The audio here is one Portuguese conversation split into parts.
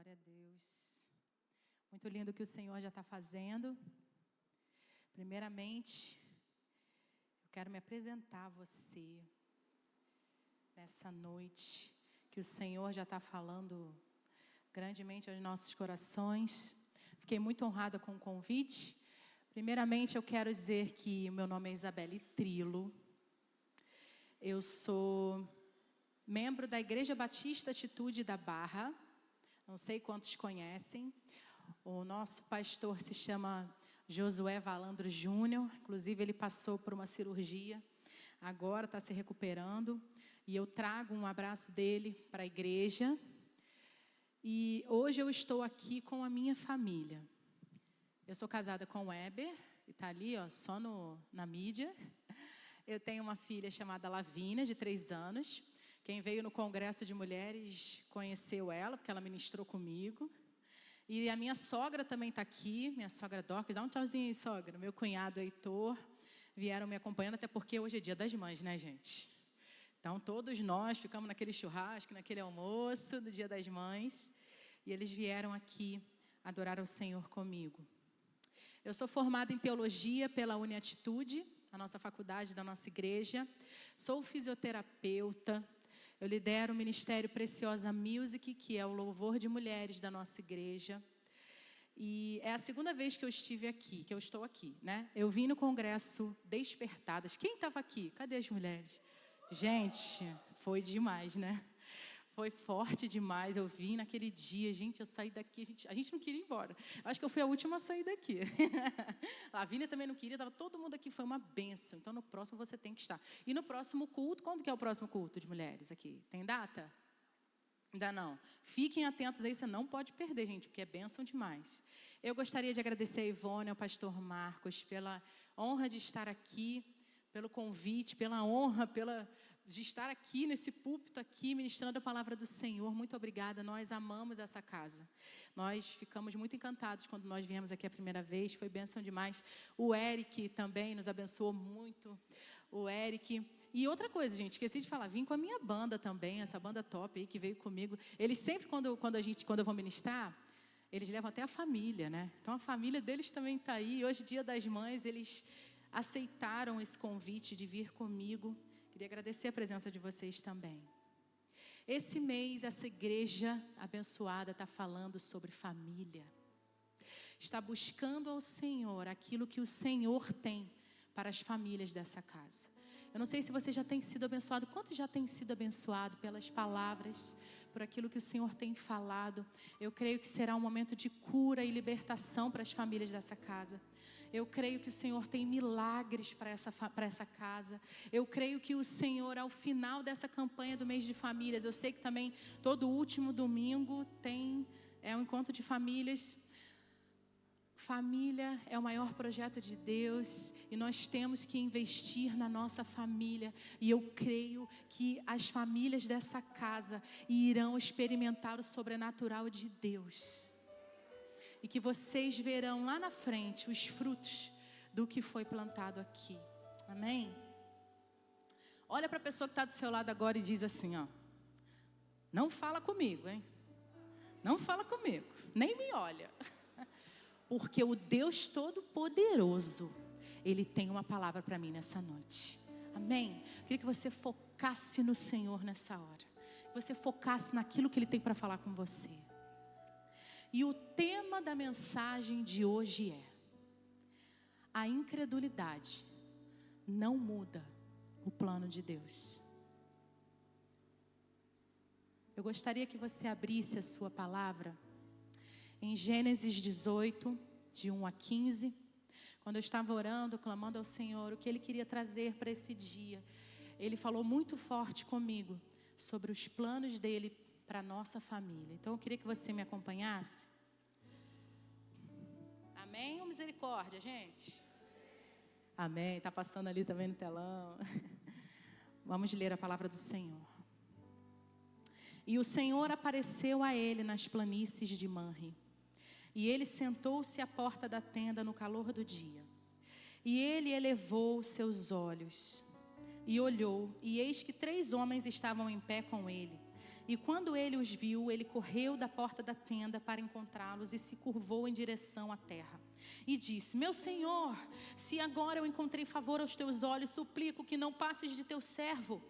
Glória a Deus. Muito lindo o que o Senhor já está fazendo. Primeiramente, eu quero me apresentar a você nessa noite, que o Senhor já está falando grandemente aos nossos corações. Fiquei muito honrada com o convite. Primeiramente, eu quero dizer que o meu nome é Isabelle Trilo. Eu sou membro da Igreja Batista Atitude da Barra. Não sei quantos conhecem. O nosso pastor se chama Josué Valandro Júnior. Inclusive, ele passou por uma cirurgia. Agora está se recuperando. E eu trago um abraço dele para a igreja. E hoje eu estou aqui com a minha família. Eu sou casada com o Weber, que está ali, ó, só na mídia. Eu tenho uma filha chamada Lavínia, de 3 anos. Quem veio no Congresso de Mulheres conheceu ela, porque ela ministrou comigo. E a minha sogra também está aqui, minha sogra Dorcas. Dá um tchauzinho aí, sogra. Meu cunhado Heitor vieram me acompanhando, até porque hoje é dia das mães, né, gente? Então, todos nós ficamos naquele churrasco, naquele almoço do dia das mães. E eles vieram aqui adorar ao Senhor comigo. Eu sou formada em teologia pela Uniatitude, a nossa faculdade da nossa igreja. Sou fisioterapeuta. Eu lidero o Ministério Preciosa Music, que é o louvor de mulheres da nossa igreja. E é a segunda vez que eu estive aqui, que eu estou aqui, né? Eu vim no congresso Despertadas. Quem estava aqui? Cadê as mulheres? Gente, foi demais, né? Foi forte demais. Eu vim naquele dia, gente, eu saí daqui, a gente não queria ir embora. Acho que eu fui a última a sair daqui. A Lavínia também não queria, estava todo mundo aqui, foi uma bênção. Então, no próximo você tem que estar. E no próximo culto, quando que é o próximo culto de mulheres aqui? Tem data? Ainda não. Fiquem atentos aí, você não pode perder, gente, porque é bênção demais. Eu gostaria de agradecer a Ivone, ao pastor Marcos, pela honra de estar aqui, pelo convite, pela honra, de estar aqui nesse púlpito aqui, ministrando a palavra do Senhor. Muito obrigada, nós amamos essa casa. Nós ficamos muito encantados quando nós viemos aqui a primeira vez, foi bênção demais. O Eric também nos abençoou muito, o Eric. E outra coisa, gente, esqueci de falar, vim com a minha banda também, essa banda top aí que veio comigo. Eles sempre, quando eu vou ministrar, eles levam até a família, né? Então a família deles também está aí. Hoje, Dia das Mães, eles aceitaram esse convite de vir comigo. Queria agradecer a presença de vocês também. Esse mês, essa igreja abençoada está falando sobre família. Está buscando ao Senhor aquilo que o Senhor tem para as famílias dessa casa. Eu não sei se você já tem sido abençoado. Quantos já tem sido abençoado pelas palavras, por aquilo que o Senhor tem falado? Eu creio que será um momento de cura e libertação para as famílias dessa casa. Eu creio que o Senhor tem milagres para essa casa. Eu creio que o Senhor, ao final dessa campanha do mês de famílias, eu sei que também todo último domingo é um encontro de famílias. Família é o maior projeto de Deus e nós temos que investir na nossa família. E eu creio que as famílias dessa casa irão experimentar o sobrenatural de Deus. E que vocês verão lá na frente os frutos do que foi plantado aqui. Amém? Olha para a pessoa que está do seu lado agora e diz assim, ó. Não fala comigo, hein? Não fala comigo. Nem me olha. Porque o Deus Todo-Poderoso, Ele tem uma palavra para mim nessa noite. Amém? Eu queria que você focasse no Senhor nessa hora. Que você focasse naquilo que Ele tem para falar com você. E o tema da mensagem de hoje é: a incredulidade não muda o plano de Deus. Eu gostaria que você abrisse a sua palavra em Gênesis 18, de 1 a 15, quando eu estava orando, clamando ao Senhor, o que Ele queria trazer para esse dia. Ele falou muito forte comigo sobre os planos dEle para a nossa família. Então eu queria que você me acompanhasse. Amém ou misericórdia, gente? Amém, está passando ali também no telão. Vamos ler a palavra do Senhor. E o Senhor apareceu a ele nas planícies de Manre. E ele sentou-se à porta da tenda no calor do dia. E ele elevou seus olhos e olhou, e eis que 3 homens estavam em pé com ele. E quando ele os viu, ele correu da porta da tenda para encontrá-los e se curvou em direção à terra. E disse: meu senhor, se agora eu encontrei favor aos teus olhos, suplico que não passes de teu servo.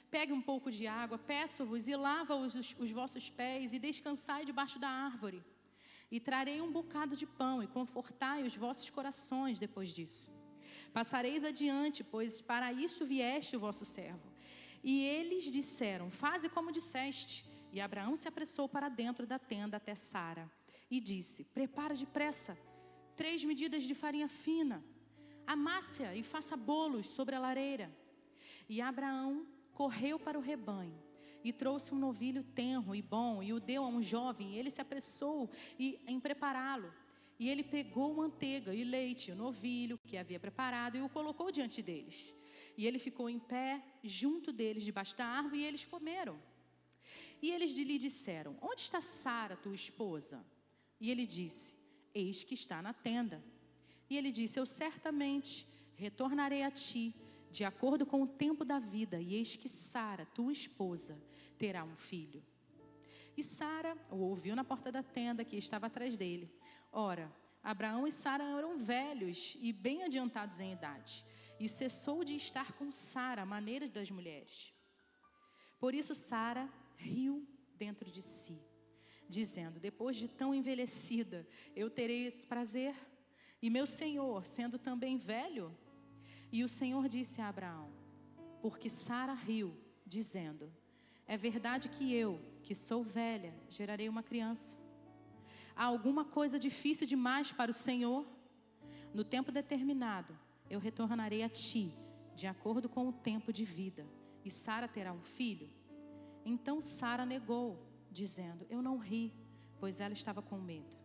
Pegue um pouco de água, peço-vos, e lava os vossos pés, e descansai debaixo da árvore. E trarei um bocado de pão, e confortai os vossos corações depois disso. Passareis adiante, pois para isto vieste o vosso servo. E eles disseram: faze como disseste. E Abraão se apressou para dentro da tenda até Sara. E disse: prepara depressa 3 medidas de farinha fina, amasse-a e faça bolos sobre a lareira. E Abraão correu para o rebanho e trouxe um novilho tenro e bom e o deu a um jovem. E ele se apressou em prepará-lo. E ele pegou manteiga e leite, o novilho que havia preparado, e o colocou diante deles. E ele ficou em pé junto deles debaixo da árvore, e eles comeram. E eles lhe disseram: onde está Sara, tua esposa? E ele disse: eis que está na tenda. E ele disse: eu certamente retornarei a ti, de acordo com o tempo da vida, e eis que Sara, tua esposa, terá um filho. E Sara o ouviu na porta da tenda que estava atrás dele. Ora, Abraão e Sara eram velhos e bem adiantados em idade, e cessou de estar com Sara, à maneira das mulheres. Por isso Sara riu dentro de si, dizendo: depois de tão envelhecida, eu terei esse prazer? E meu senhor, sendo também velho? E o Senhor disse a Abraão: porque Sara riu, dizendo: é verdade que eu, que sou velha, gerarei uma criança. Há alguma coisa difícil demais para o Senhor? No tempo determinado, eu retornarei a ti, de acordo com o tempo de vida, e Sara terá um filho. Então Sara negou, dizendo: eu não ri, pois ela estava com medo.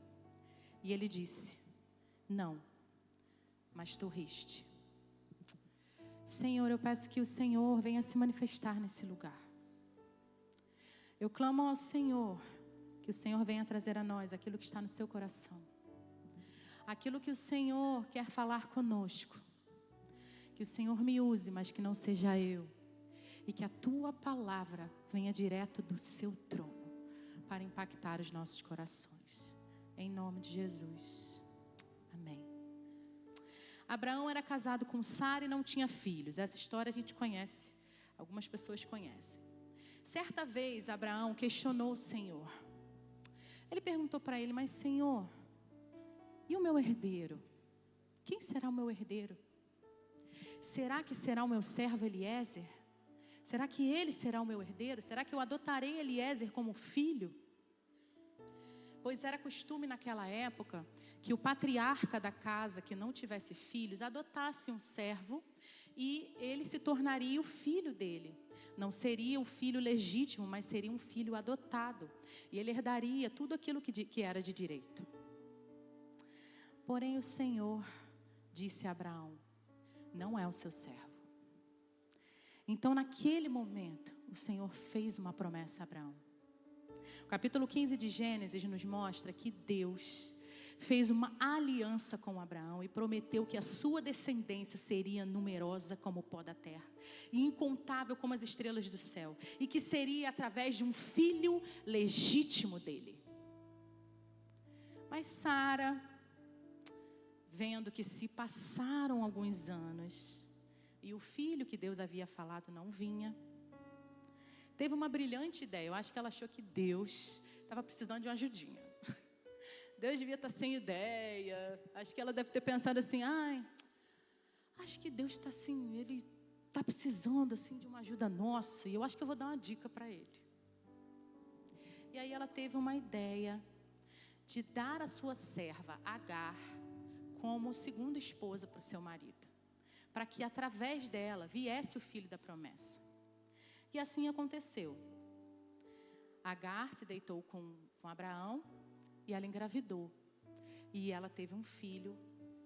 E ele disse: não, mas tu riste. Senhor, eu peço que o Senhor venha se manifestar nesse lugar. Eu clamo ao Senhor, que o Senhor venha trazer a nós aquilo que está no seu coração. Aquilo que o Senhor quer falar conosco. Que o Senhor me use, mas que não seja eu. E que a tua palavra venha direto do seu trono para impactar os nossos corações. Em nome de Jesus. Amém. Abraão era casado com Sara e não tinha filhos. Essa história a gente conhece. Algumas pessoas conhecem. Certa vez, Abraão questionou o Senhor. Ele perguntou para ele: mas Senhor, e o meu herdeiro? Quem será o meu herdeiro? Será que será o meu servo Eliezer? Será que ele será o meu herdeiro? Será que eu adotarei Eliezer como filho? Pois era costume naquela época que o patriarca da casa que não tivesse filhos adotasse um servo e ele se tornaria o filho dele. Não seria o filho legítimo, mas seria um filho adotado. E ele herdaria tudo aquilo que era de direito. Porém o Senhor disse a Abraão: não é o seu servo. Então naquele momento o Senhor fez uma promessa a Abraão. O capítulo 15 de Gênesis nos mostra que Deus fez uma aliança com Abraão e prometeu que a sua descendência seria numerosa como o pó da terra e incontável como as estrelas do céu, e que seria através de um filho legítimo dele. Mas Sara, vendo que se passaram alguns anos e o filho que Deus havia falado não vinha, teve uma brilhante ideia. Eu acho que ela achou que Deus estava precisando de uma ajudinha. Deus devia estar sem ideia. Acho que ela deve ter pensado assim: acho que Deus está assim, Ele está precisando assim de uma ajuda nossa, e eu acho que eu vou dar uma dica para Ele. E aí ela teve uma ideia de dar a sua serva Agar como segunda esposa para o seu marido, para que através dela viesse o filho da promessa. E assim aconteceu. Agar se deitou com Abraão e ela engravidou. E ela teve um filho,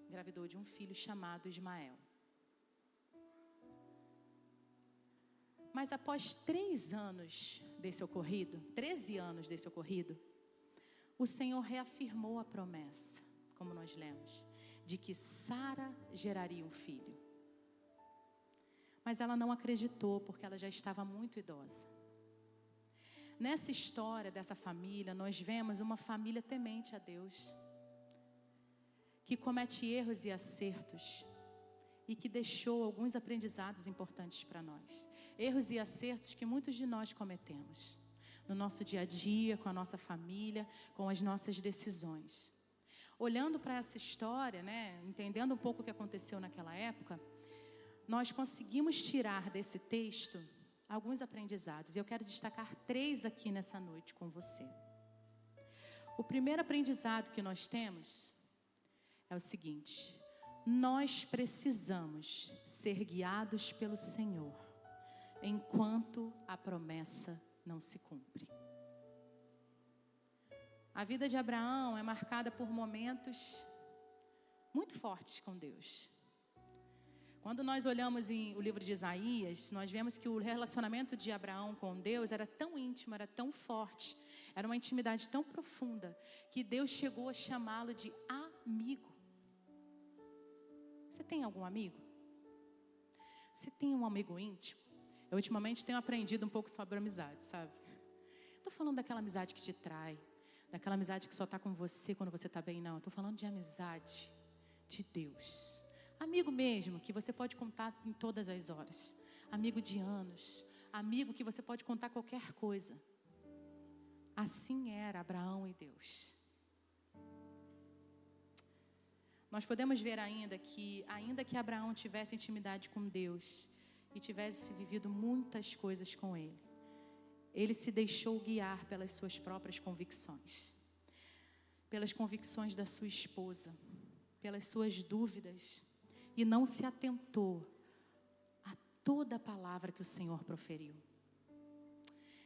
engravidou de um filho chamado Ismael. Mas após 13 anos desse ocorrido, o Senhor reafirmou a promessa, como nós lemos, de que Sara geraria um filho. Mas ela não acreditou, porque ela já estava muito idosa. Nessa história dessa família, nós vemos uma família temente a Deus, que comete erros e acertos e que deixou alguns aprendizados importantes para nós. Erros e acertos que muitos de nós cometemos no nosso dia a dia, com a nossa família, com as nossas decisões. Olhando para essa história, entendendo um pouco o que aconteceu naquela época, nós conseguimos tirar desse texto alguns aprendizados. E eu quero destacar 3 aqui nessa noite com você. O primeiro aprendizado que nós temos é o seguinte: nós precisamos ser guiados pelo Senhor enquanto a promessa não se cumpre. A vida de Abraão é marcada por momentos muito fortes com Deus. Quando nós olhamos o livro de Isaías, nós vemos que o relacionamento de Abraão com Deus era tão íntimo, era tão forte, era uma intimidade tão profunda, que Deus chegou a chamá-lo de amigo. Você tem algum amigo? Você tem um amigo íntimo? Eu ultimamente tenho aprendido um pouco sobre amizade, sabe? Estou falando daquela amizade que te trai, daquela amizade que só está com você quando você está bem, não. Estou falando de amizade de Deus. Amigo mesmo, que você pode contar em todas as horas. Amigo de anos. Amigo que você pode contar qualquer coisa. Assim era Abraão e Deus. Nós podemos ver ainda que Abraão tivesse intimidade com Deus e tivesse vivido muitas coisas com Ele, ele se deixou guiar pelas suas próprias convicções, pelas convicções da sua esposa, pelas suas dúvidas, e não se atentou a toda a palavra que o Senhor proferiu.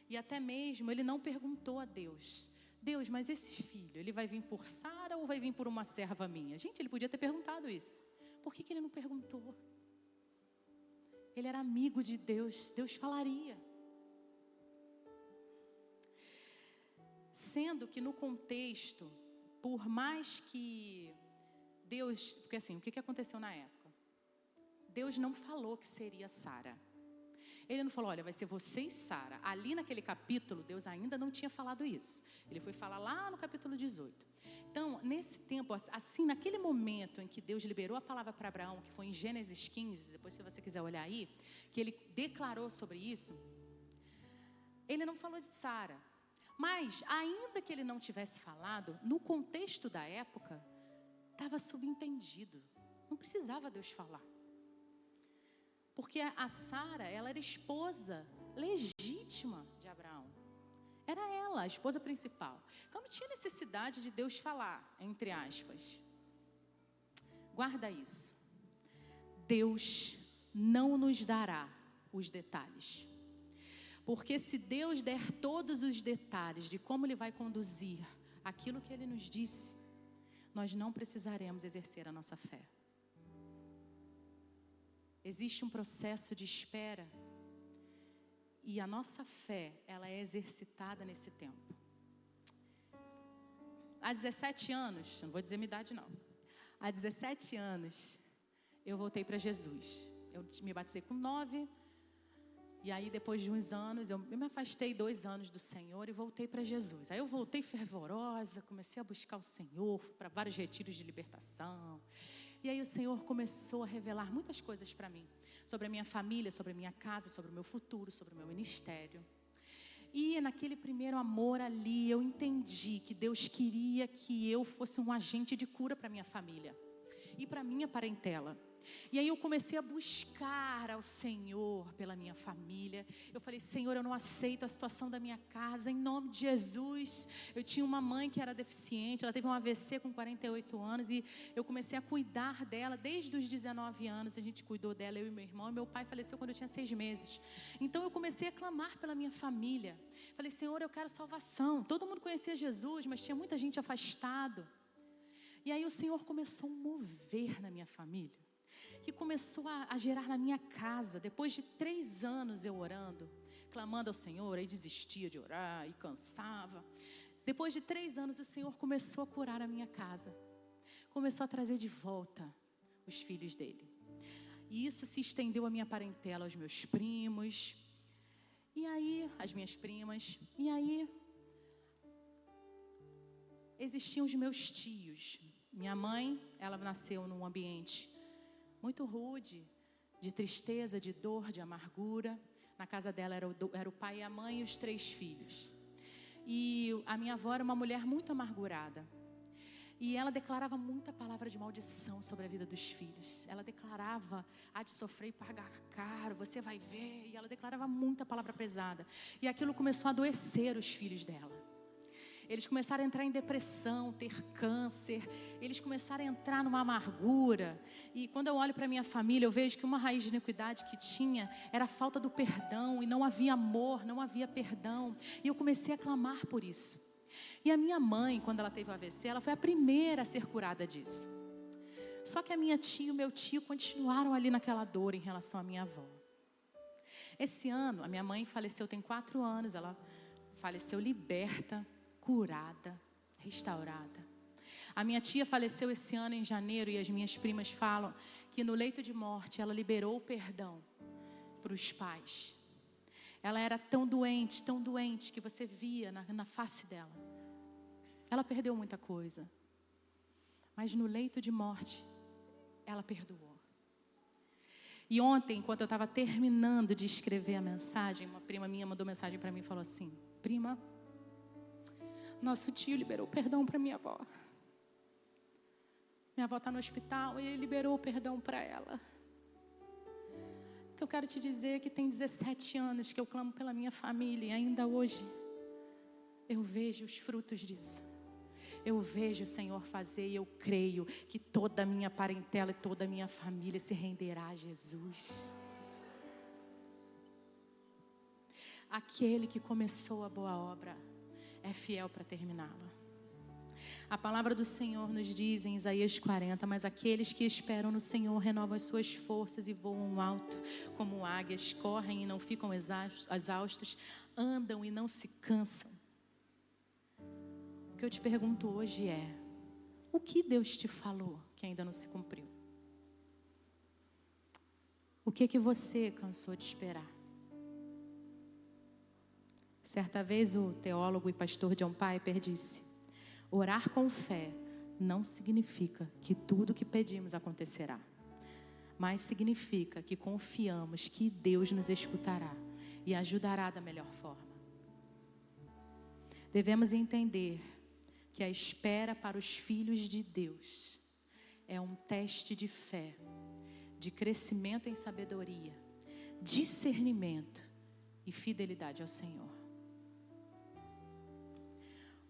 E até mesmo ele não perguntou a Deus: Deus, mas esse filho, ele vai vir por Sara ou vai vir por uma serva minha? Gente, ele podia ter perguntado isso. Por que ele não perguntou? Ele era amigo de Deus, Deus falaria. Sendo que no contexto, por mais que Deus... Porque assim, o que aconteceu na época? Deus não falou que seria Sara. Ele não falou: olha, vai ser você e Sara. Ali naquele capítulo, Deus ainda não tinha falado isso. Ele foi falar lá no capítulo 18. Então, nesse tempo, assim, naquele momento em que Deus liberou a palavra para Abraão, que foi em Gênesis 15, depois se você quiser olhar aí, que ele declarou sobre isso, ele não falou de Sara. Mas, ainda que ele não tivesse falado, no contexto da época, estava subentendido. Não precisava Deus falar. Porque a Sara, ela era esposa legítima de Abraão. Era ela, a esposa principal. Então não tinha necessidade de Deus falar, entre aspas. Guarda isso. Deus não nos dará os detalhes. Porque se Deus der todos os detalhes de como Ele vai conduzir aquilo que Ele nos disse, nós não precisaremos exercer a nossa fé. Existe um processo de espera e a nossa fé, ela é exercitada nesse tempo. Há 17 anos, não vou dizer minha idade não, há 17 anos eu voltei para Jesus. Eu me batizei com 9, e aí depois de uns anos, eu me afastei 2 anos do Senhor e voltei para Jesus. Aí eu voltei fervorosa, comecei a buscar o Senhor, fui para vários retiros de libertação. E aí o Senhor começou a revelar muitas coisas para mim, sobre a minha família, sobre a minha casa, sobre o meu futuro, sobre o meu ministério. E naquele primeiro amor ali, eu entendi que Deus queria que eu fosse um agente de cura para minha família e para minha parentela. E aí eu comecei a buscar ao Senhor pela minha família. Eu falei: Senhor, eu não aceito a situação da minha casa, em nome de Jesus. Eu tinha uma mãe que era deficiente, ela teve um AVC com 48 anos e eu comecei a cuidar dela desde os 19 anos. A gente cuidou dela, eu e meu irmão, e meu pai faleceu quando eu tinha 6 meses. Então eu comecei a clamar pela minha família. Falei: Senhor, eu quero salvação. Todo mundo conhecia Jesus, mas tinha muita gente afastado. E aí o Senhor começou a mover na minha família, que começou a gerar na minha casa. Depois de 3 anos eu orando, clamando ao Senhor, aí desistia de orar e cansava. Depois de 3 anos o Senhor começou a curar a minha casa, começou a trazer de volta os filhos dele. E isso se estendeu à minha parentela, aos meus primos. E aí, as minhas primas, e aí, existiam os meus tios. Minha mãe, ela nasceu num ambiente muito rude, de tristeza, de dor, de amargura. Na casa dela era o pai e a mãe e os 3 filhos. E a minha avó era uma mulher muito amargurada. E ela declarava muita palavra de maldição sobre a vida dos filhos. Ela declarava, há de sofrer e pagar caro, você vai ver. E ela declarava muita palavra pesada. E aquilo começou a adoecer os filhos dela. Eles começaram a entrar em depressão, ter câncer. Eles começaram a entrar numa amargura. E quando eu olho para a minha família, eu vejo que uma raiz de iniquidade que tinha era a falta do perdão. E não havia amor, não havia perdão. E eu comecei a clamar por isso. E a minha mãe, quando ela teve o AVC, ela foi a primeira a ser curada disso. Só que a minha tia e o meu tio continuaram ali naquela dor em relação à minha avó. Esse ano, a minha mãe faleceu, tem 4 anos, ela faleceu liberta, curada, restaurada. A minha tia faleceu esse ano em janeiro e as minhas primas falam que no leito de morte ela liberou o perdão para os pais. Ela era tão doente que você via na face dela. Ela perdeu muita coisa. Mas no leito de morte, ela perdoou. E ontem, enquanto eu estava terminando de escrever a mensagem, uma prima minha mandou mensagem para mim e falou assim: prima, nosso tio liberou perdão para minha avó. Minha avó está no hospital e ele liberou o perdão para ela. O que eu quero te dizer é que tem 17 anos que eu clamo pela minha família e ainda hoje eu vejo os frutos disso. Eu vejo o Senhor fazer e eu creio que toda a minha parentela e toda a minha família se renderá a Jesus. Aquele que começou a boa obra é fiel para terminá-la. A palavra do Senhor nos diz em Isaías 40, mas aqueles que esperam no Senhor renovam as suas forças e voam alto, como águias, correm e não ficam exaustos, andam e não se cansam. O que eu te pergunto hoje é: o que Deus te falou que ainda não se cumpriu? O que você cansou de esperar? Certa vez o teólogo e pastor John Piper disse: orar com fé não significa que tudo o que pedimos acontecerá, mas significa que confiamos que Deus nos escutará e ajudará da melhor forma. Devemos entender que a espera para os filhos de Deus é um teste de fé, de crescimento em sabedoria, discernimento e fidelidade ao Senhor.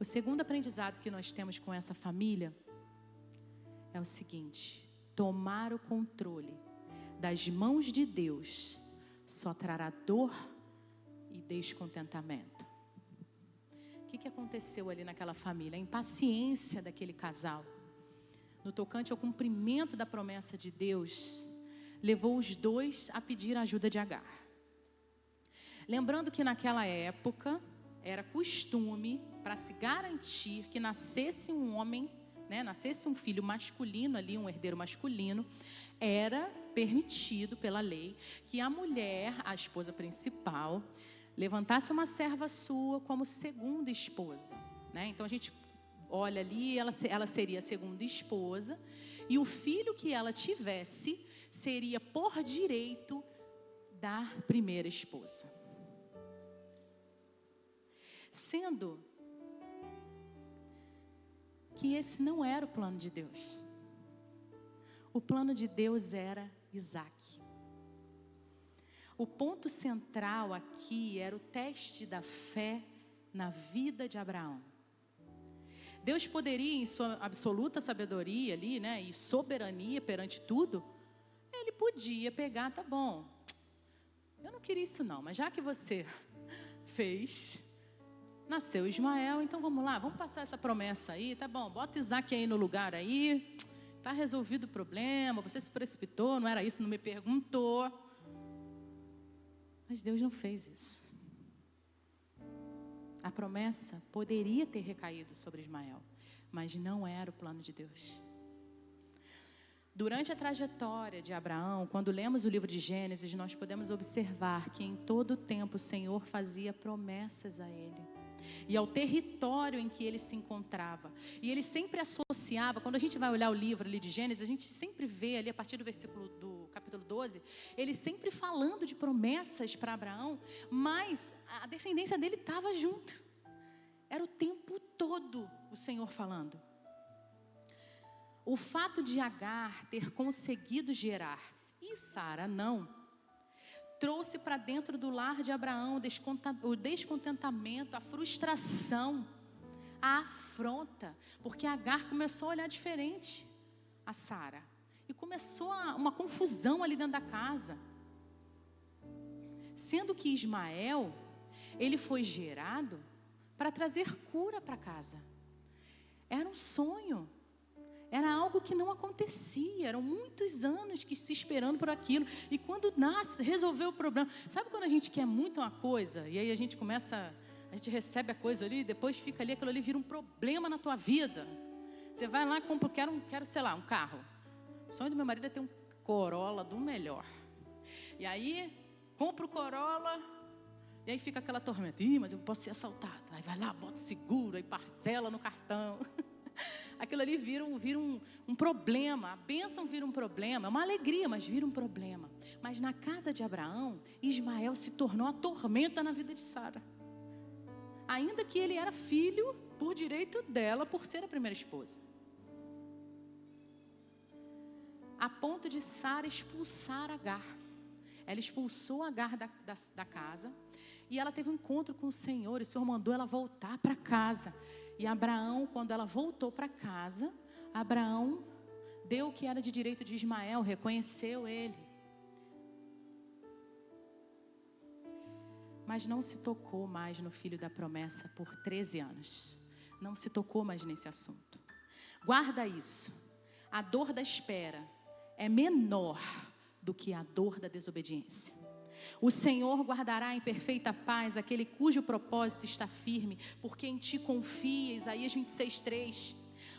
O segundo aprendizado que nós temos com essa família é o seguinte: tomar o controle das mãos de Deus só trará dor e descontentamento. O que aconteceu ali naquela família? A impaciência daquele casal, no tocante ao cumprimento da promessa de Deus, levou os dois a pedir a ajuda de Agar. Lembrando que naquela época era costume, para se garantir que nascesse um homem, nascesse um filho masculino ali, um herdeiro masculino, era permitido pela lei que a mulher, a esposa principal, levantasse uma serva sua como segunda esposa. Então a gente olha ali, ela seria a segunda esposa, e o filho que ela tivesse seria por direito da primeira esposa. Sendo que esse não era o plano de Deus. O plano de Deus era Isaac. O ponto central aqui era o teste da fé na vida de Abraão. Deus poderia, em sua absoluta sabedoria ali, e soberania perante tudo, Ele podia pegar, tá bom, eu não queria isso não, mas já que você fez, nasceu Ismael, então vamos lá, vamos passar essa promessa aí, tá bom, bota Isaac aí no lugar aí, tá resolvido o problema, você se precipitou, não era isso, não me perguntou. Mas Deus não fez isso. A promessa poderia ter recaído sobre Ismael, mas não era o plano de Deus. Durante a trajetória de Abraão, quando lemos o livro de Gênesis, nós podemos observar que em todo o tempo o Senhor fazia promessas a ele e ao território em que ele se encontrava. E ele sempre associava, quando a gente vai olhar o livro ali de Gênesis, a gente sempre vê ali a partir do versículo do capítulo 12, ele sempre falando de promessas para Abraão, mas a descendência dele estava junto. Era o tempo todo o Senhor falando. O fato de Agar ter conseguido gerar e Sara não, trouxe para dentro do lar de Abraão o descontentamento, a frustração, a afronta, porque Agar começou a olhar diferente a Sara e começou uma confusão ali dentro da casa. Sendo que Ismael, ele foi gerado para trazer cura para casa. Era um sonho. Era algo que não acontecia, eram muitos anos que se esperando por aquilo. E quando nasce, resolveu o problema. Sabe quando a gente quer muito uma coisa, e aí a gente recebe a coisa ali, e depois fica ali, aquilo ali vira um problema na tua vida. Você vai lá e compra, quero, sei lá, um carro. O sonho do meu marido é ter um Corolla do melhor. E aí, compra o Corolla, e aí fica aquela tormenta. Mas eu posso ser assaltado. Aí vai lá, bota seguro, aí parcela no cartão. Aquilo ali vira um problema. A bênção vira um problema. É uma alegria, mas vira um problema. Mas na casa de Abraão, Ismael se tornou a tormenta na vida de Sara. Ainda que ele era filho por direito dela, por ser a primeira esposa. A ponto de Sara expulsar Agar. Ela expulsou Agar da casa. E ela teve um encontro com o Senhor. E o Senhor mandou ela voltar para casa. E Abraão, quando ela voltou para casa, Abraão deu o que era de direito de Ismael, reconheceu ele. Mas não se tocou mais no filho da promessa por 13 anos. Não se tocou mais nesse assunto. Guarda isso. A dor da espera é menor do que a dor da desobediência. O Senhor guardará em perfeita paz aquele cujo propósito está firme, porque em ti confia. Isaías 26:3.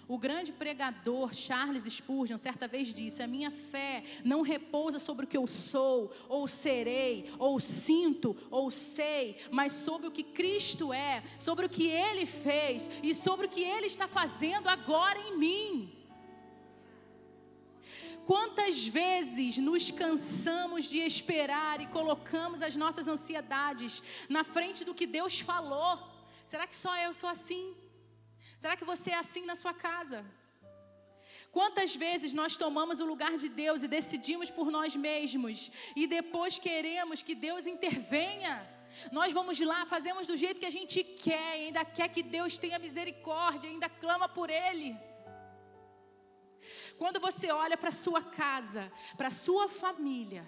O grande pregador Charles Spurgeon certa vez disse: a minha fé não repousa sobre o que eu sou, ou serei, ou sinto, ou sei, mas sobre o que Cristo é, sobre o que Ele fez e sobre o que Ele está fazendo agora em mim. Quantas vezes nos cansamos de esperar e colocamos as nossas ansiedades na frente do que Deus falou? Será que só eu sou assim? Será que você é assim na sua casa? Quantas vezes nós tomamos o lugar de Deus e decidimos por nós mesmos e depois queremos que Deus intervenha? Nós vamos lá, fazemos do jeito que a gente quer, ainda quer que Deus tenha misericórdia, ainda clama por Ele. Quando você olha para a sua casa, para a sua família,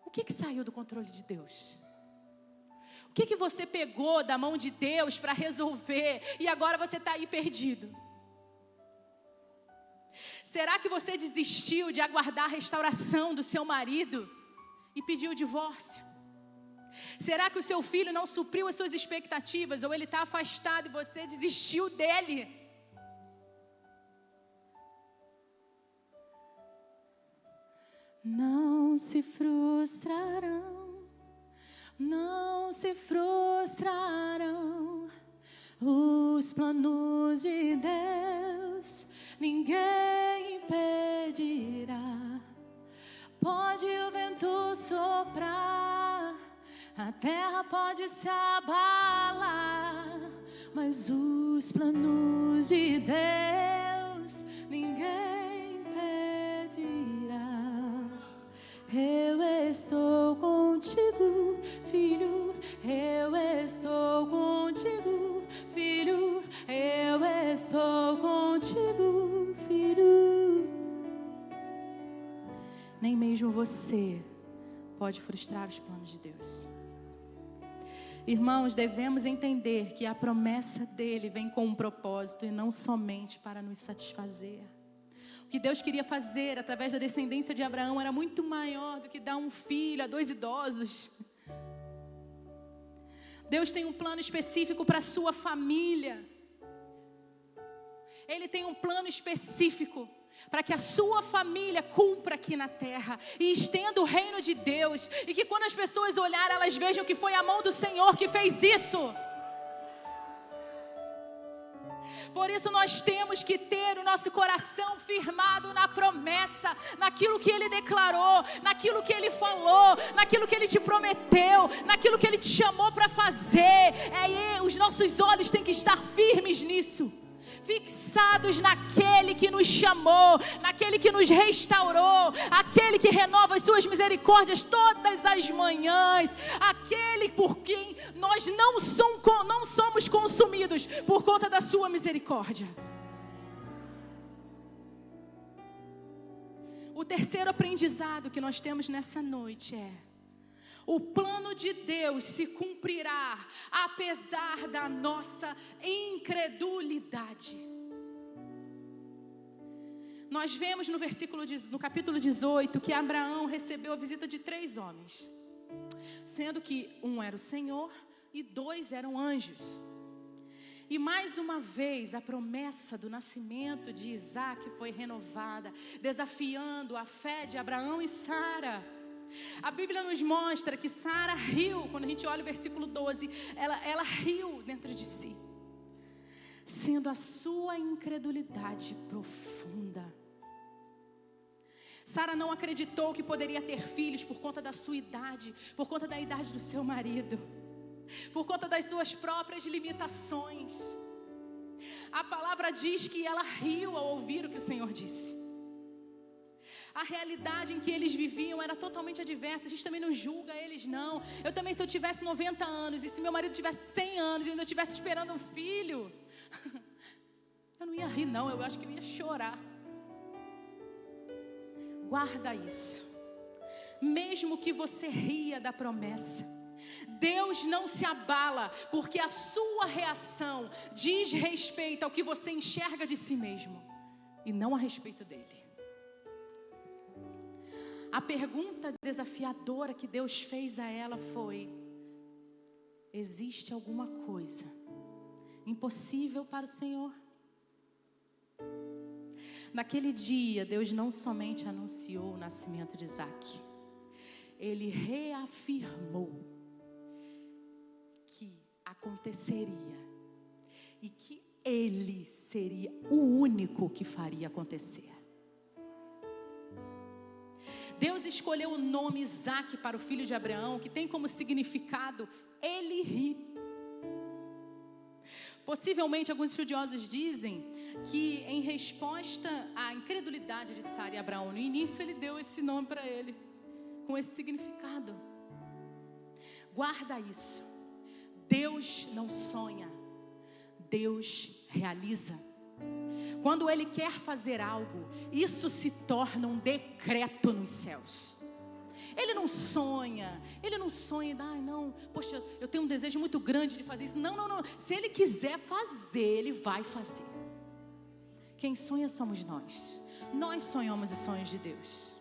o que saiu do controle de Deus? O que você pegou da mão de Deus para resolver e agora você está aí perdido? Será que você desistiu de aguardar a restauração do seu marido e pediu o divórcio? Será que o seu filho não supriu as suas expectativas ou ele está afastado e você desistiu dele? Não se frustrarão, não se frustrarão os planos de Deus, ninguém impedirá. Pode o vento soprar, a terra pode se abalar, mas os planos de Deus, ninguém impedirá. Eu estou contigo, filho, eu estou contigo, filho, eu estou contigo, filho. Nem mesmo você pode frustrar os planos de Deus. Irmãos, devemos entender que a promessa dele vem com um propósito e não somente para nos satisfazer. O que Deus queria fazer através da descendência de Abraão era muito maior do que dar um filho a 2 idosos. Deus tem um plano específico para a sua família. Ele tem um plano específico. para que a sua família cumpra aqui na terra e estenda o reino de Deus, e que quando as pessoas olharem, elas vejam que foi a mão do Senhor que fez isso. Por isso nós temos que ter o nosso coração firmado na promessa, naquilo que Ele declarou, naquilo que Ele falou, naquilo que Ele te prometeu, naquilo que Ele te chamou para fazer. Os nossos olhos têm que estar firmes nisso, fixados naquele que nos chamou, naquele que nos restaurou, aquele que renova as suas misericórdias todas as manhãs, aquele por quem nós não somos consumidos por conta da sua misericórdia. O terceiro aprendizado que nós temos nessa noite é: o plano de Deus se cumprirá apesar da nossa incredulidade. Nós vemos no capítulo 18 que Abraão recebeu a visita de 3 homens, sendo que um era o Senhor e 2 eram anjos. E mais uma vez a promessa do nascimento de Isaac foi renovada, desafiando a fé de Abraão e Sara. A Bíblia nos mostra que Sara riu, quando a gente olha o versículo 12, ela riu dentro de si, sendo a sua incredulidade profunda. Sara não acreditou que poderia ter filhos por conta da sua idade, por conta da idade do seu marido, por conta das suas próprias limitações. A palavra diz que ela riu ao ouvir o que o Senhor disse. A realidade em que eles viviam era totalmente adversa. A gente também não julga eles, não. Eu também, se eu tivesse 90 anos e se meu marido tivesse 100 anos e ainda estivesse esperando um filho, eu não ia rir, não. Eu acho que eu ia chorar. Guarda isso. Mesmo que você ria da promessa, Deus não se abala, porque a sua reação diz respeito ao que você enxerga de si mesmo e não a respeito dele. A pergunta desafiadora que Deus fez a ela foi: existe alguma coisa impossível para o Senhor? Naquele dia, Deus não somente anunciou o nascimento de Isaac, Ele reafirmou que aconteceria e que Ele seria o único que faria acontecer. Deus escolheu o nome Isaac para o filho de Abraão, que tem como significado Ele ri. Possivelmente, alguns estudiosos dizem que em resposta à incredulidade de Sara e Abraão, no início Ele deu esse nome para ele, com esse significado. Guarda isso. Deus não sonha, Deus realiza. Quando Ele quer fazer algo, isso se torna um decreto nos céus. Ele não sonha, ai não, poxa, eu tenho um desejo muito grande de fazer isso. Não. Se Ele quiser fazer, Ele vai fazer. Quem sonha somos nós. Nós sonhamos os sonhos de Deus.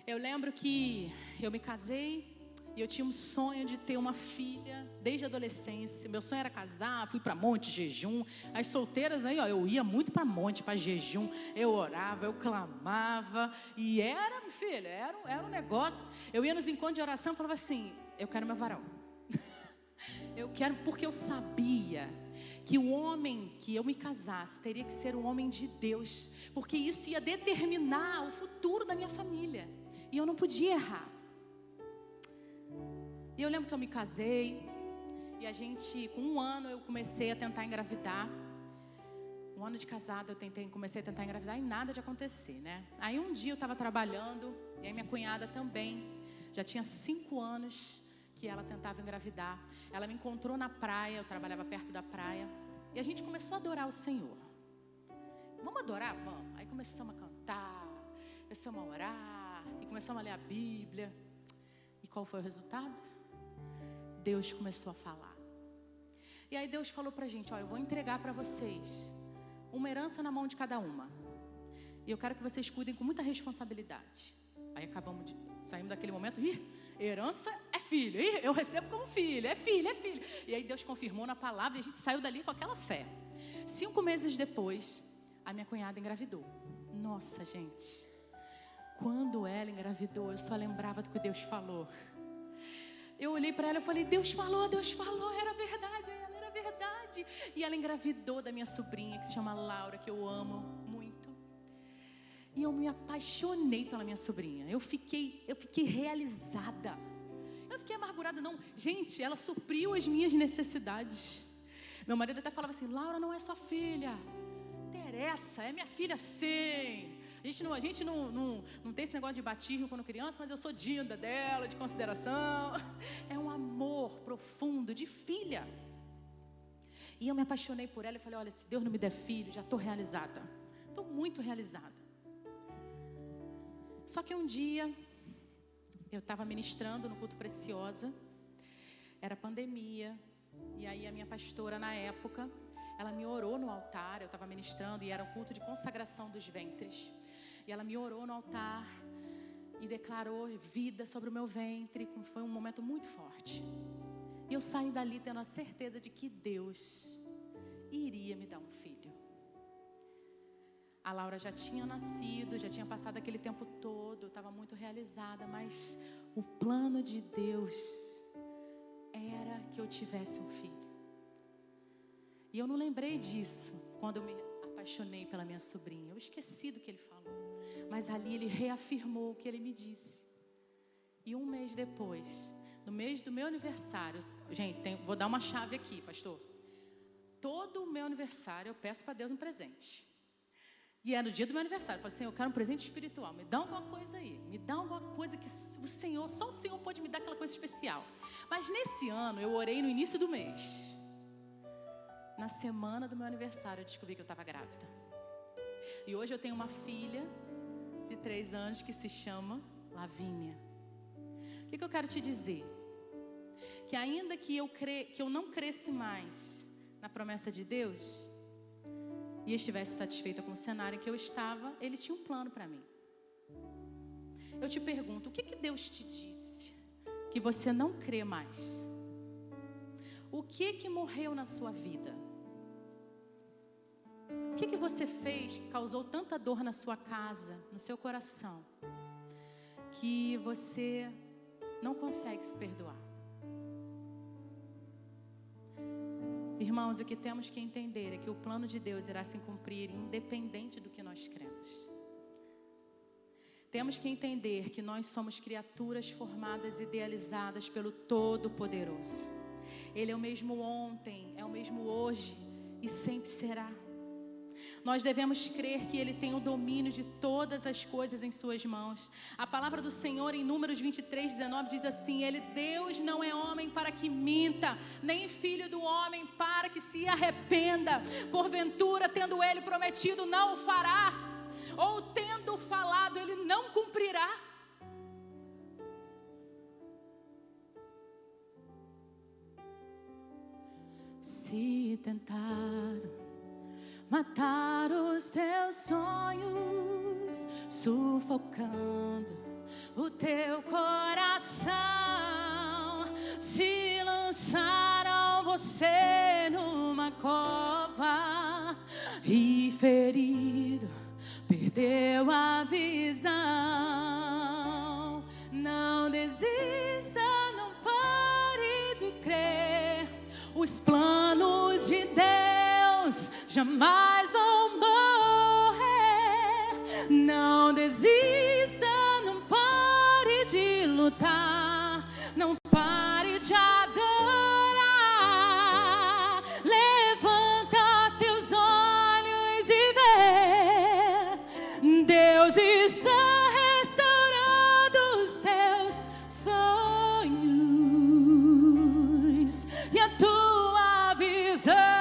Eu lembro que eu me casei e eu tinha um sonho de ter uma filha desde a adolescência. Meu sonho era casar, fui para monte, jejum. As solteiras aí, ó, eu ia muito para monte, para jejum. Eu orava, eu clamava. E era, filha, era um negócio. Eu ia nos encontros de oração e falava assim: eu quero meu varão. Eu quero, porque eu sabia que o homem que eu me casasse teria que ser um homem de Deus, porque isso ia determinar o futuro da minha família. E eu não podia errar. E eu lembro que eu me casei, e a gente, com 1 ano, eu comecei a tentar engravidar. 1 ano de casado, comecei a tentar engravidar e nada de acontecer, né? Aí um dia eu estava trabalhando, e aí minha cunhada também, já tinha 5 anos que ela tentava engravidar. Ela me encontrou na praia, eu trabalhava perto da praia, e a gente começou a adorar o Senhor. Vamos adorar? Vamos. Aí começamos a cantar, começamos a orar, e começamos a ler a Bíblia. E qual foi o resultado? Deus começou a falar. E aí Deus falou pra gente: ó, eu vou entregar para vocês uma herança na mão de cada uma. E eu quero que vocês cuidem com muita responsabilidade. Aí saímos daquele momento: herança é filho, eu recebo como filho, é filho. E aí Deus confirmou na palavra e a gente saiu dali com aquela fé. 5 meses depois, a minha cunhada engravidou. Nossa, gente, quando ela engravidou, eu só lembrava do que Deus falou. Eu olhei para ela e falei, Deus falou, era verdade, ela era verdade. E ela engravidou da minha sobrinha, que se chama Laura, que eu amo muito. E eu me apaixonei pela minha sobrinha. Eu fiquei realizada. Eu não fiquei amargurada, não. Gente, ela supriu as minhas necessidades. Meu marido até falava assim, Laura não é sua filha. Interessa, é minha filha sim. A gente não tem esse negócio de batismo quando criança, mas eu sou digna dela, de consideração. É um amor profundo de filha. E eu me apaixonei por ela e falei, olha, se Deus não me der filho, já estou realizada. Estou muito realizada. Só que um dia, eu estava ministrando no culto Preciosa, era pandemia, e aí a minha pastora na época, ela me orou no altar, eu estava ministrando e era um culto de consagração dos ventres. E ela me orou no altar e declarou vida sobre o meu ventre, foi um momento muito forte. E eu saí dali tendo a certeza de que Deus iria me dar um filho. A Laura já tinha nascido, já tinha passado aquele tempo todo, eu estava muito realizada, mas o plano de Deus era que eu tivesse um filho. E eu não lembrei disso quando eu me apaixonei pela minha sobrinha. Eu esqueci do que ele falou. Mas ali ele reafirmou o que ele me disse. E um mês depois, no mês do meu aniversário, gente, vou dar uma chave aqui, pastor. Todo o meu aniversário eu peço para Deus um presente. E é no dia do meu aniversário, eu falei assim, eu quero um presente espiritual, me dá alguma coisa aí, me dá alguma coisa que o Senhor, só o Senhor pode me dar aquela coisa especial. Mas nesse ano, eu orei no início do mês. Na semana do meu aniversário, eu descobri que eu estava grávida. E hoje eu tenho uma filha de 3 anos que se chama Lavínia. O que eu quero te dizer? Que ainda que eu não cresce mais na promessa de Deus e estivesse satisfeita com o cenário em que eu estava, Ele tinha um plano para mim. Eu te pergunto, o que Deus te disse que você não crê mais? O que morreu na sua vida? O que você fez que causou tanta dor na sua casa, no seu coração, que você não consegue se perdoar? Irmãos, o que temos que entender é que o plano de Deus irá se cumprir independente do que nós cremos. Temos que entender que nós somos criaturas formadas e idealizadas pelo Todo-Poderoso. Ele é o mesmo ontem, é o mesmo hoje e sempre será. Nós devemos crer que Ele tem o domínio de todas as coisas em suas mãos. A palavra do Senhor em Números 23:19 diz assim, Deus não é homem para que minta, nem filho do homem para que se arrependa. Porventura, tendo Ele prometido, não o fará, ou tendo falado, Ele não cumprirá. Se tentaram matar os teus sonhos, sufocando o teu coração, se lançaram você numa cova e ferido perdeu a visão. Não desista, não pare de crer, os planos de Deus jamais vão morrer. Não desista, não pare de lutar, não pare de adorar. Levanta teus olhos e vê, Deus está restaurando os teus sonhos e a tua visão.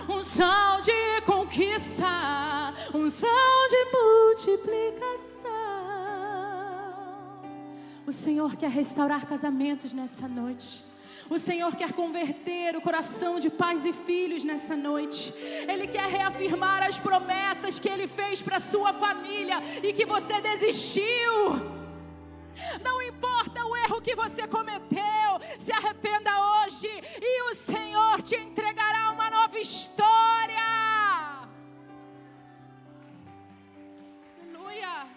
Unção de conquista, unção de multiplicação. O Senhor quer restaurar casamentos nessa noite. O Senhor quer converter o coração de pais e filhos nessa noite. Ele quer reafirmar as promessas que Ele fez para a sua família e que você desistiu. Não importa o erro que você cometeu, se arrependa hoje e o Senhor te entregará uma nova história. Aleluia.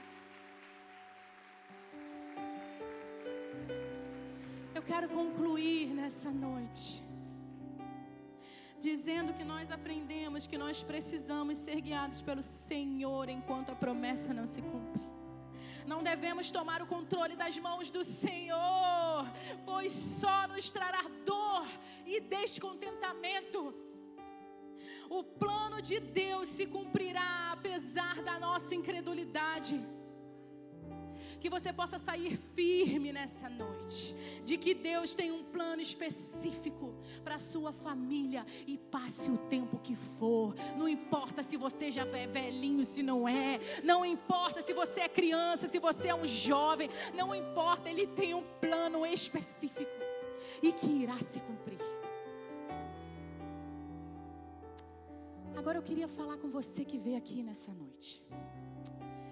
Eu quero concluir nessa noite dizendo que nós aprendemos que nós precisamos ser guiados pelo Senhor enquanto a promessa não se cumpre. Não devemos tomar o controle das mãos do Senhor, pois só nos trará dor e descontentamento. O plano de Deus se cumprirá apesar da nossa incredulidade. Que você possa sair firme nessa noite, de que Deus tem um plano específico para a sua família, e passe o tempo que for. Não importa se você já é velhinho, se não é. Não importa se você é criança, se você é um jovem. Não importa, Ele tem um plano específico e que irá se cumprir. Agora eu queria falar com você que veio aqui nessa noite.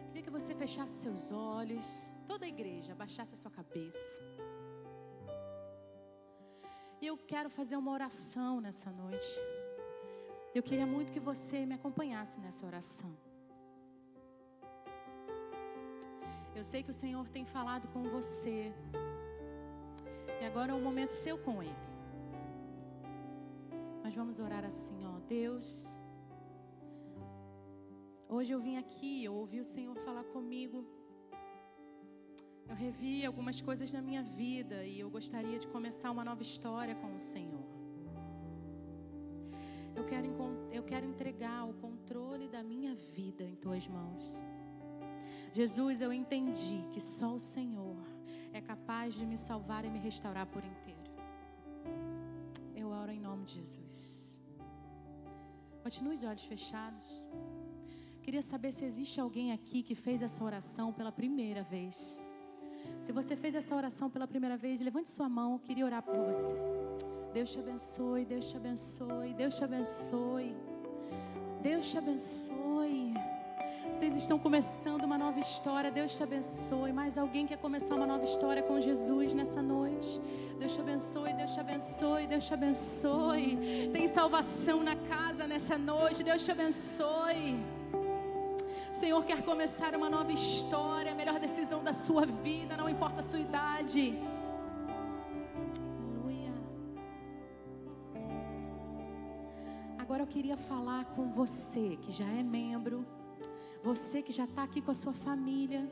Queria que você fechasse seus olhos, toda a igreja abaixasse a sua cabeça. E eu quero fazer uma oração nessa noite. Eu queria muito que você me acompanhasse nessa oração. Eu sei que o Senhor tem falado com você, e agora é um momento seu com Ele. Nós vamos orar assim, ó: Deus, hoje eu vim aqui, eu ouvi o Senhor falar comigo. Eu revi algumas coisas na minha vida e eu gostaria de começar uma nova história com o Senhor. Eu quero entregar o controle da minha vida em Tuas mãos. Jesus, eu entendi que só o Senhor é capaz de me salvar e me restaurar por inteiro. Eu oro em nome de Jesus. Continue os olhos fechados. Queria saber se existe alguém aqui que fez essa oração pela primeira vez. Se você fez essa oração pela primeira vez, levante sua mão, eu queria orar por você. Deus te abençoe, Deus te abençoe, Deus te abençoe. Deus te abençoe. Vocês estão começando uma nova história, Deus te abençoe. Mais alguém quer começar uma nova história com Jesus nessa noite? Deus te abençoe, Deus te abençoe, Deus te abençoe. Tem salvação na casa nessa noite, Deus te abençoe. O Senhor quer começar uma nova história, a melhor decisão da sua vida, não importa a sua idade. Aleluia. Agora eu queria falar com você que já é membro, você que já está aqui com a sua família,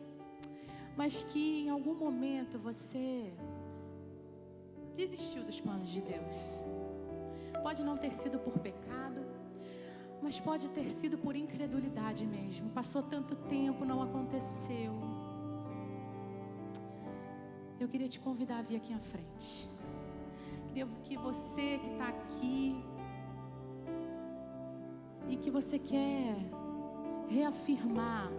mas que em algum momento você desistiu dos planos de Deus. Pode não ter sido por pecado, mas pode ter sido por incredulidade mesmo. Passou tanto tempo, não aconteceu. Eu queria te convidar a vir aqui à frente. Queria que você que está aqui e que você quer reafirmar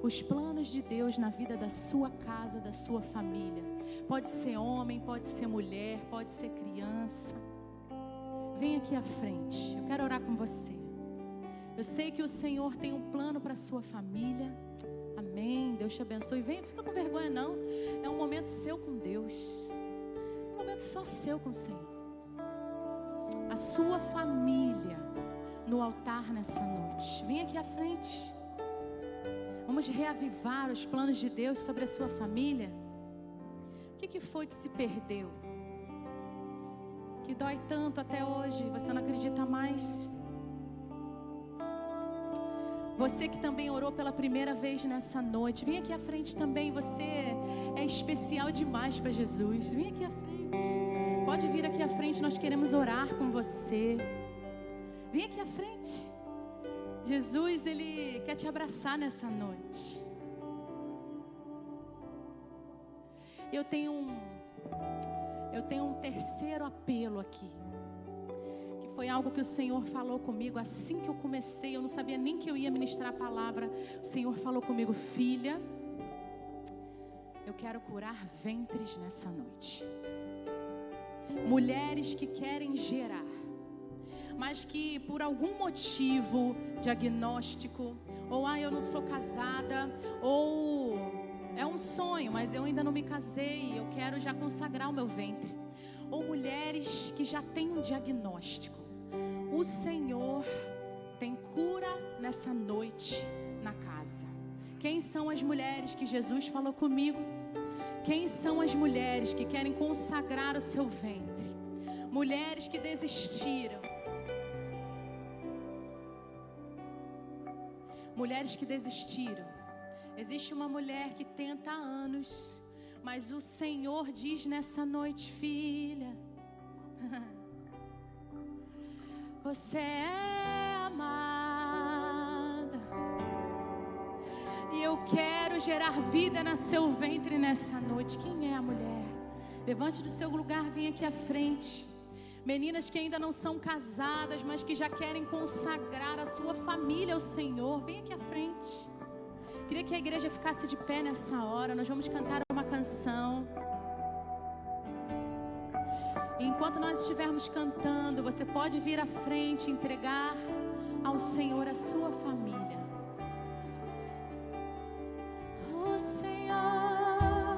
os planos de Deus na vida da sua casa, da sua família. Pode ser homem, pode ser mulher, pode ser criança. Vem aqui à frente. Eu quero orar com você. Eu sei que o Senhor tem um plano para a sua família. Amém. Deus te abençoe. Vem, não fica com vergonha não. É um momento seu com Deus. Um momento só seu com o Senhor. A sua família no altar nessa noite. Vem aqui à frente. Vamos reavivar os planos de Deus sobre a sua família. O que foi que se perdeu? Que dói tanto até hoje, você não acredita mais? Você que também orou pela primeira vez nessa noite, vem aqui à frente também. Você é especial demais para Jesus. Vem aqui à frente. Pode vir aqui à frente, nós queremos orar com você. Vem aqui à frente. Jesus, Ele quer te abraçar nessa noite. Eu tenho um terceiro apelo aqui. Foi algo que o Senhor falou comigo assim que eu comecei. Eu não sabia nem que eu ia ministrar a palavra. O Senhor falou comigo: filha, eu quero curar ventres nessa noite. mulheres que querem gerar, mas que por algum motivo, diagnóstico, ou eu não sou casada, ou é um sonho, mas eu ainda não me casei, eu quero já consagrar o meu ventre. Ou mulheres que já têm um diagnóstico. O Senhor tem cura nessa noite na casa. Quem são as mulheres que Jesus falou comigo? Quem são as mulheres que querem consagrar o seu ventre? Mulheres que desistiram. Mulheres que desistiram. Existe uma mulher que tenta há anos, mas o Senhor diz nessa noite: filha, você é amada, e eu quero gerar vida no seu ventre nessa noite. Quem é a mulher? Levante do seu lugar, vem aqui à frente. Meninas que ainda não são casadas, mas que já querem consagrar a sua família ao Senhor, vem aqui à frente. Queria que a igreja ficasse de pé nessa hora. Nós vamos cantar uma canção. E enquanto nós estivermos cantando, você pode vir à frente e entregar ao Senhor a sua família. O Senhor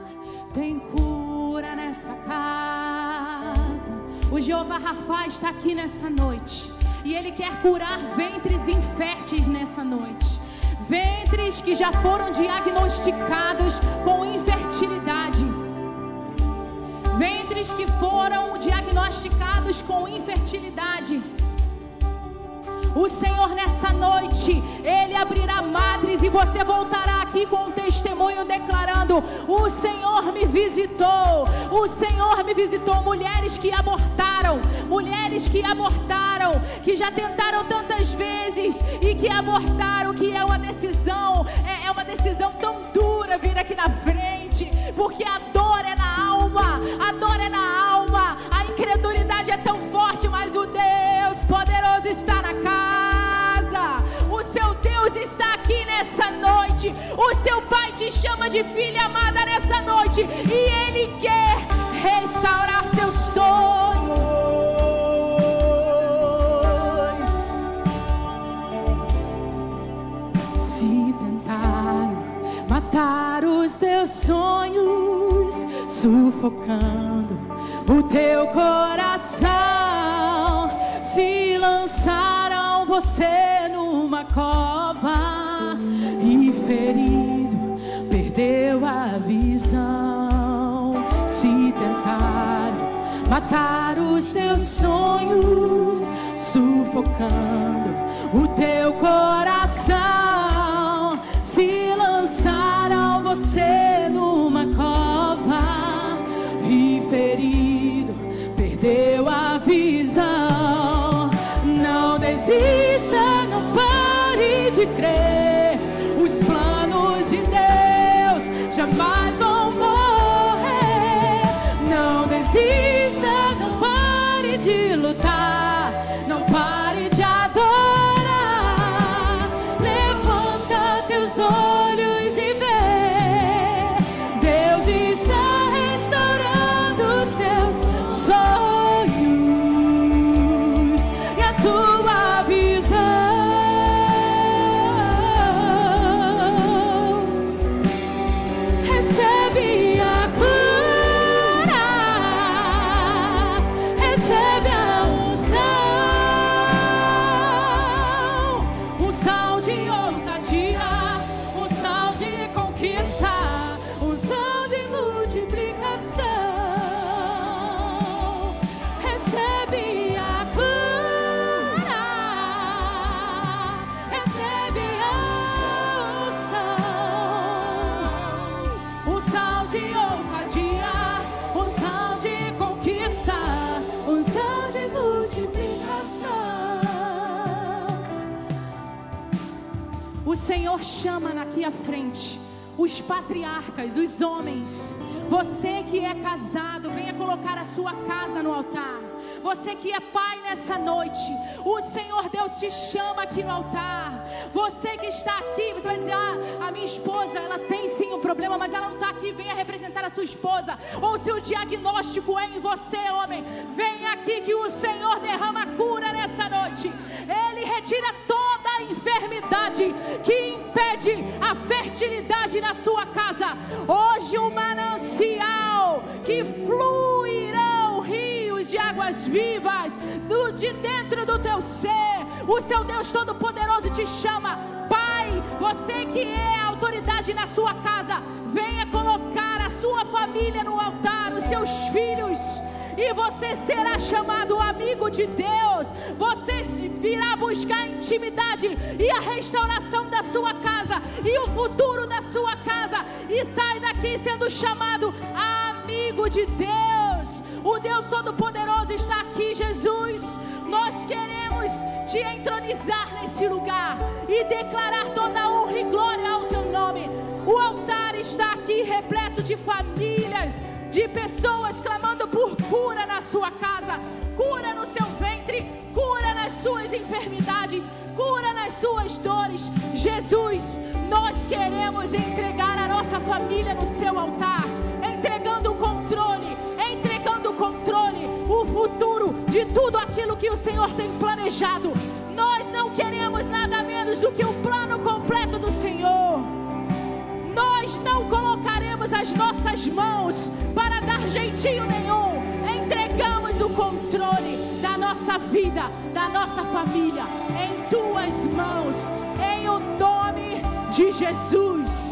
tem cura nessa casa. O Jeová Rafa está aqui nessa noite, e Ele quer curar ventres inférteis nessa noite. Ventres que já foram diagnosticados com infertilidade. Ventres que foram diagnosticados com infertilidade. O Senhor nessa noite, Ele abrirá madres, e você voltará aqui com um testemunho declarando: o Senhor me visitou, o Senhor me visitou. Mulheres que abortaram, que já tentaram tantas vezes e que abortaram, que é uma decisão tão dura vir aqui na frente, porque a dor é na alma, a incredulidade é tão forte, mas o Deus poderoso está na casa. O seu Deus está aqui nessa noite. O seu Pai te chama de filha amada nessa noite, e Ele quer restaurar seus sonhos. Se tentaram matar os teus sonhos, sufocando o teu coração, se lançaram você numa cova, e ferido perdeu a visão. Se tentaram matar os teus sonhos, sufocando o teu coração, se lançaram você numa cova, e ferido perdeu a visão. Não desista, não pare de crer. Os planos de Deus jamais vão morrer. Não desista, não pare de lutar, não pare de adorar. Levanta teus olhos e vê, Deus está restaurando os teus sonhos e a tua visão. Recebe a cura, recebe a unção de ousadia, unção de conquista, unção de multiplicação. Recebe a cura, recebe a unção, unção de ousadia, unção de conquista, unção de multiplicação. O Senhor chama aqui à frente os patriarcas, os homens. Você que é casado, venha colocar a sua casa no altar. Você que é pai nessa noite, o Senhor Deus te chama aqui no altar. Você que está aqui, você vai dizer: a minha esposa, ela tem sim um problema, mas ela não está aqui, venha representar a sua esposa. Ou se o diagnóstico é em você, homem, vem aqui que o Senhor derrama cura nessa noite. Ele retira toda a enfermidade que impede a fertilidade na sua casa. Hoje o manancial que fluirão rios de águas vivas de dentro do teu ser. O seu Deus Todo-Poderoso te chama. Pai, você que é a autoridade na sua casa, venha colocar a sua família no altar, os seus filhos, e você será chamado amigo de Deus. Você virá buscar a intimidade e a restauração da sua casa e o futuro da sua casa, e sai daqui sendo chamado amigo de Deus. O Deus Todo-Poderoso está aqui, Jesus. Nós queremos te entronizar nesse lugar e declarar toda a honra e glória ao teu nome. O altar está aqui repleto de famílias, de pessoas clamando por cura na sua casa, cura no seu ventre, cura nas suas enfermidades, cura nas suas dores. Jesus, nós queremos entregar a nossa família no seu altar, entregando o controle, o futuro de tudo aquilo que o Senhor tem planejado. Nós não queremos nada menos do que o plano completo do Senhor. Nós não colocaremos as nossas mãos para dar jeitinho nenhum. Entregamos o controle da nossa vida, da nossa família, em tuas mãos, em o nome de Jesus.